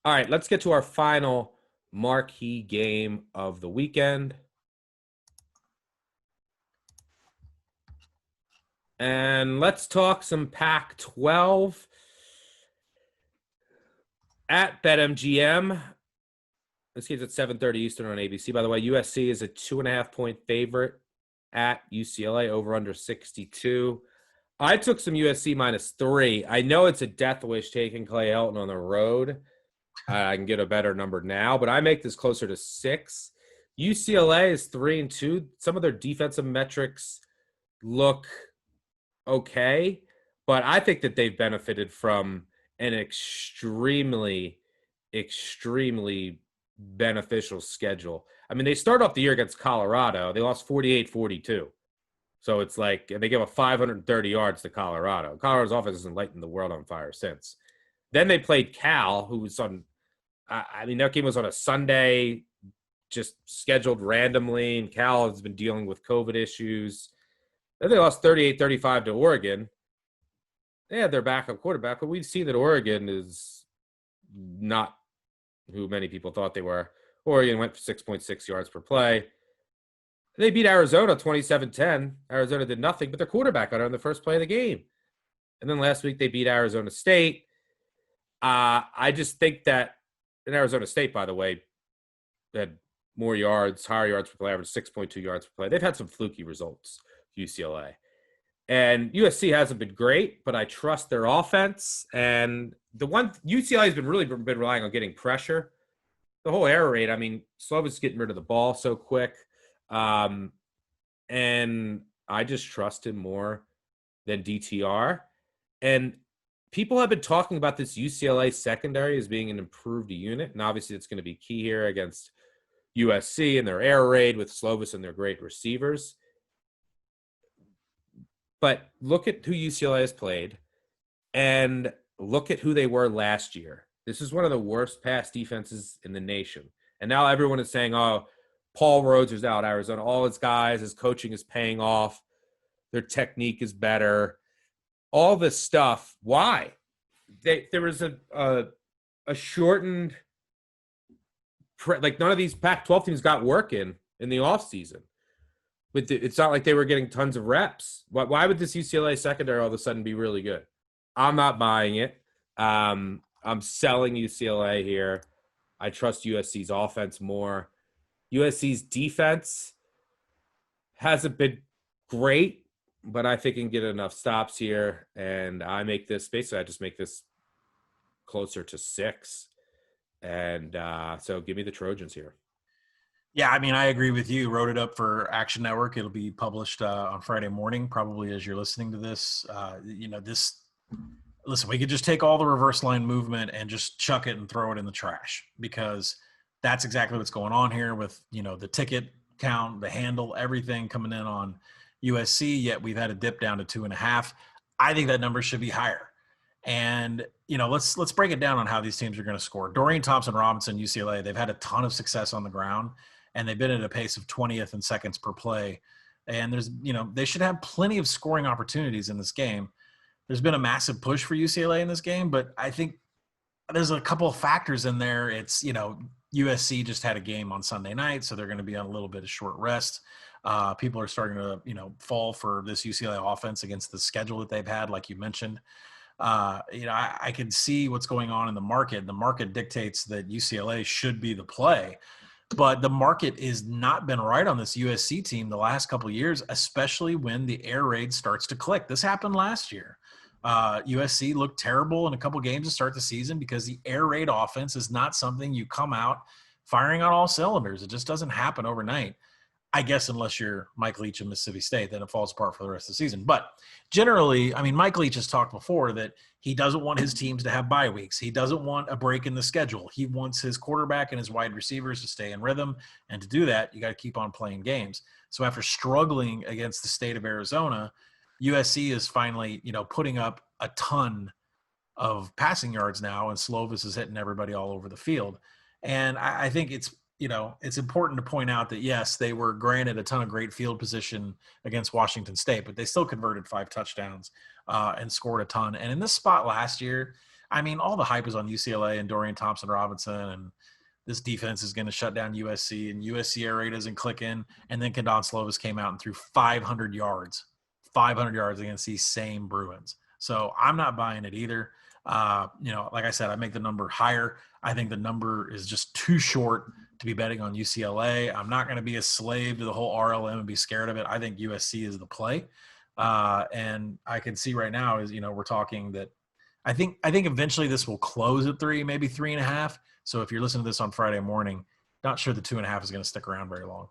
All right, let's get to our final marquee game of the weekend. And let's talk some Pac-12 at BetMGM. This game's at 7:30 Eastern on ABC. By the way, USC is a 2.5-point favorite at UCLA, over under 62. I took some USC -3. I know it's a death wish taking Clay Helton on the road. I can get a better number now, but I make this closer to 6. UCLA is 3-2. Some of their defensive metrics look okay, but I think that they've benefited from an extremely beneficial schedule. I mean, they start off the year against Colorado. They lost 48-42. So it's like they give up 530 yards to Colorado. Colorado's offense hasn't lightened the world on fire since. Then they played Cal, who was on – I mean, that game was on a Sunday, just scheduled randomly, and Cal has been dealing with COVID issues. Then they lost 38-35 to Oregon. They had their backup quarterback, but we've seen that Oregon is not who many people thought they were. Oregon went for 6.6 yards per play. They beat Arizona 27-10. Arizona did nothing, but their quarterback got out in the first play of the game. And then last week they beat Arizona State. I just think that in Arizona State, by the way, had more yards, higher yards per play, average 6.2 yards per play. They've had some fluky results, UCLA. And USC hasn't been great, but I trust their offense. And the one UCLA has been relying on getting pressure. The whole air raid, I mean, Slovis getting rid of the ball so quick. And I just trust him more than DTR. And people have been talking about this UCLA secondary as being an improved unit. And obviously it's going to be key here against USC and their air raid with Slovis and their great receivers. But look at who UCLA has played and look at who they were last year. This is one of the worst pass defenses in the nation. And now everyone is saying, oh, Paul Rhodes is out, Arizona. All his guys, his coaching is paying off. Their technique is better. All this stuff. Why? There was a shortened like none of these Pac-12 teams got work in the offseason. But it's not like they were getting tons of reps. Why would this UCLA secondary all of a sudden be really good? I'm not buying it. I'm selling UCLA here. I trust USC's offense more. USC's defense hasn't been great, but I think it can get enough stops here. And I just make this closer to 6. And so give me the Trojans here. Yeah, I mean, I agree with you. Wrote it up for Action Network. It'll be published on Friday morning, probably as you're listening to this. Listen, we could just take all the reverse line movement and just chuck it and throw it in the trash, because that's exactly what's going on here with, the ticket count, the handle, everything coming in on USC, yet we've had a dip down to 2.5. I think that number should be higher. And, let's break it down on how these teams are going to score. Dorian Thompson-Robinson, UCLA, they've had a ton of success on the ground, and they've been at a pace of 20th in seconds per play. And there's, they should have plenty of scoring opportunities in this game. There's been a massive push for UCLA in this game, but I think there's a couple of factors in there. It's, USC just had a game on Sunday night, so they're going to be on a little bit of short rest. People are starting to, fall for this UCLA offense against the schedule that they've had, like you mentioned. I can see what's going on in the market. The market dictates that UCLA should be the play, but the market has not been right on this USC team the last couple of years, especially when the air raid starts to click. This happened last year. USC looked terrible in a couple games to start the season because the air raid offense is not something you come out firing on all cylinders. It just doesn't happen overnight. I guess unless you're Mike Leach of Mississippi State, then it falls apart for the rest of the season. But generally, I mean, Mike Leach has talked before that he doesn't want his teams to have bye weeks. He doesn't want a break in the schedule. He wants his quarterback and his wide receivers to stay in rhythm. And to do that, you got to keep on playing games. So after struggling against the state of Arizona, USC is finally, putting up a ton of passing yards now, and Slovis is hitting everybody all over the field. And I think it's important to point out that, yes, they were granted a ton of great field position against Washington State, but they still converted 5 touchdowns and scored a ton. And in this spot last year, I mean, all the hype is on UCLA and Dorian Thompson-Robinson, and this defense is going to shut down USC, and USC air raid isn't clicking. And then Kendon Slovis came out and threw 500 yards against these same Bruins. So I'm not buying it either. Like I said, I make the number higher. I think the number is just too short to be betting on UCLA. I'm not going to be a slave to the whole RLM and be scared of it. I think USC is the play. And I can see right now is, we're talking that I think eventually this will close at 3, maybe 3.5. So if you're listening to this on Friday morning, not sure the 2.5 is going to stick around very long.